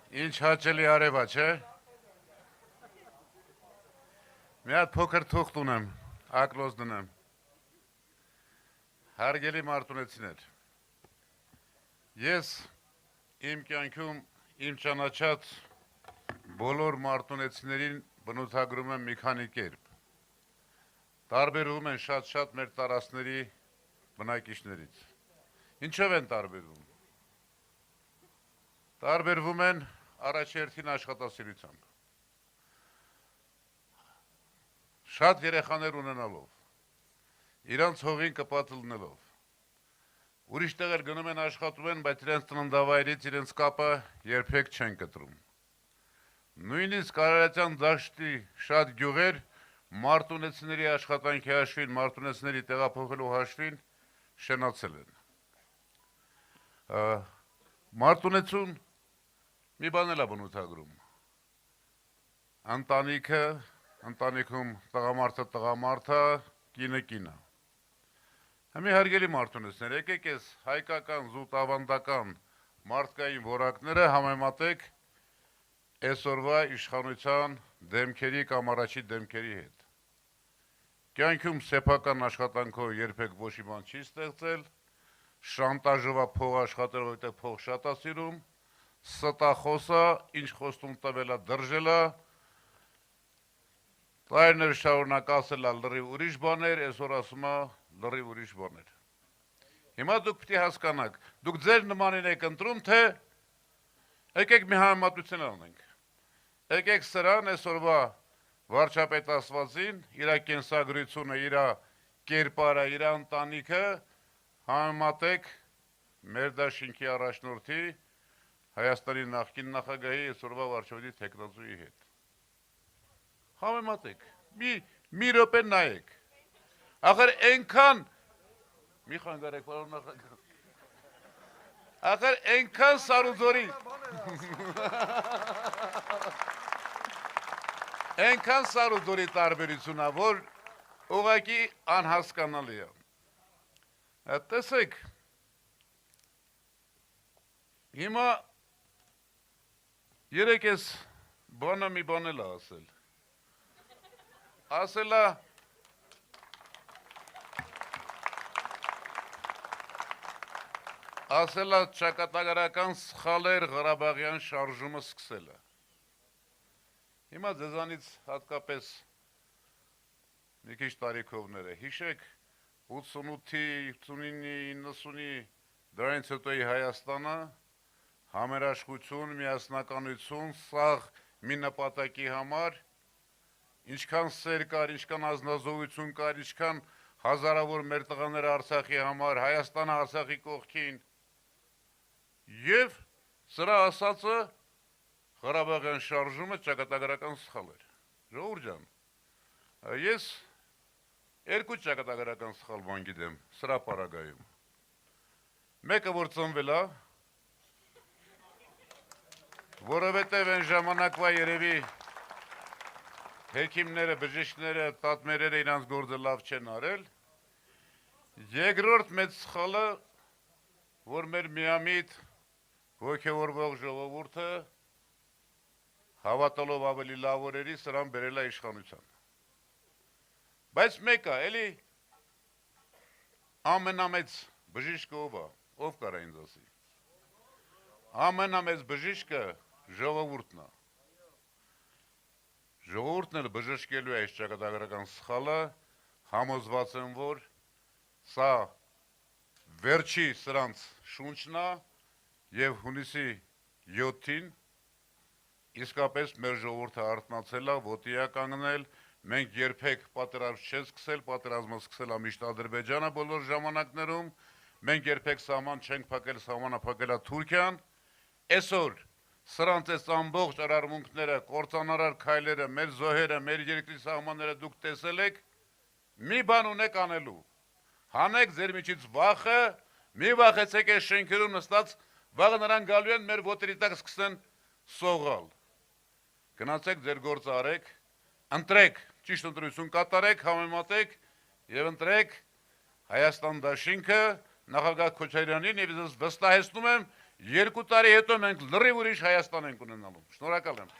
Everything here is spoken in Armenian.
Ինչ հաճելի արևա, չէ։ Մի հատ փոքր թուղթ ունեմ, ակլոզ դնեմ։ Հարգելի մարտունեցիներ, ես իմ կյանքում իմ ճանաչած բոլոր մարտունեցիներին բնութագրում եմ մի քանի կերպ։ Տարբերվում են շատ մեր տարածքների բնակիչներից։ Ինչով են տարբերվում։ Տարբերվում են առաջերտին աշխատասիրությամբ։ Շատ երեխաներ ունենալով, իրանց հողին կպատ լնելով, ուրիշ տեղեր գնում են աշխատում են, բայց իրենց տննդավայրից իրենց կապը երբեք չեն կտրում։ Նույնիսկ Արարատյան դաշտի շատ գյուղեր մարտունեցիների աշխատանքի հաշվին, մարտունեցիների տեղափոխելու հաշվին շենացել են։ Մարտունեցուն մի բան էլ է բնութագրում։ Ընտանիքում տղամարդը, կինը։ Համի հարգելի մարտունեցիներ, եկեք ես հայկական զուտ ավանդական մարդկային որակները համեմատեք այսօրվա իշխանության դեմքերի կամ առաջի դեմքերի հետ։ Կյանքում սեփական աշխատանքով երբեք ոչ մի բան չի ստեղծել, շանտաժովա փող աշխատել, որտեղ փող շատ է սիրում, ստախոսա, ինչ խոստում տվելա դրժելա, տարիներ շարունակ ասելա լրիվ ուրիշ բաներ, այսօր ասում է լրիվ ուրիշ բաներ։ Հիմա դուք պիտի հասկանաք, դուք ձեր նմանին եք ընտրում, թե եկեք մի համեմատություն անենք։ Եկեք սրան այսօրվա վարչապետ ասվածին, իր կենսագրությունը, իր կերպարը, իր ընտանիքը համեմատեք մեր դաշինքի առաջնորդի, Հայաստանի նախկին նախագահի այսօրվա վարչապետի թեկնածուի հետ։ Համեմատեք, մի րոպե նայեք։ Ախր այնքան մի խանգարեք, պարոն նախագահ։ Ախր այնքան Սարուձորի այնքան Սարուձորի տարբերություն է, որ ուղղակի անհասկանալի է։ Տեսեք, հիմա երեք ես բանը մի բան էլ ասել։ Ասելա ճակատագրական սխալեր Ղարաբաղյան շարժումը սկսելը։ Հիմա ձեզանից հատկապես մի քիչ տարիքովները հիշեք 88-ի, 89-ի, 90-ի դրանից հետոյի Հայաստանը համերաշխություն, միասնականություն, սաղ մի նպատակի համար, ինչքան սեր կար, ինչքան ազնազողություն կար, ինչքան հազարավոր մեր տղաները Արցախի համար, Հայաստանը Արցախի կողքին, և սրա ասածը Ղարաբաղյան շարժումը ճակատագրական սխալ էր։ Ժողովուրդ ջան, ես երկու ճակատագրական սխալ բան գիտեմ սրա պարագայում։ Մեկը որ ծնվել է, որովհետև այն ժամանակվա երևի հեքիմները, բժիշկները, տատմերերը իրանց գործը լավ չեն արել։ Երկրորդ մեծ սխալը, որ մեր միամիտ ոգևորվող ժողովուրդը հավատալով ավելի լավ օրերի սրան բերել է իշխանության։ Բայց մեկը, էլի ամենամեծ բժիշկը ով է, ով կարա ինձ ասի։ Ամենամեծ բժիշկը ժողովուրդն է։ Ժողովուրդն էլ բժշկելու է այս ճակատագրական սխալը, համոզված եմ, որ սա վերջի սրանց շունչն է և հունիսի 7-ին իսկապես մեր ժողովուրդը արթնացել է, ոտի է կանգնել, մենք երբեք պատերազմ չեն սկսել, պատերազմը սկսել է միշտ Ադրբեջանը բոլոր ժամանակներում, մենք երբեք սահման չենք փակել, սահմանը փակել է Թուրքիան, այսօր սրանց այս ամբողջ արարմունքները, կործանարար քայլերը, մեր զոհերը, մեր երկրի սահմանները դուք տեսել եք, մի բան ունեք անելու, հանեք ձեր միջից վախը, մի վախեցեք այս շենքերում նստած, վաղը նրանք գալու են մեր ոտերի տակ սկսեն սողալ։ Գնացեք ձեր գործը արեք, ընտրեք, ճիշտ ընտրություն կատարեք, համեմատեք և ընտրեք Հայաստան դաշինքը, նախագահ Քոչարյանին և ես վստահեցնում եմ, 2 տարի հետո մենք լրիվ ուրիշ Հայաստան ենք ունենալու։ Շնորհակալ եմ։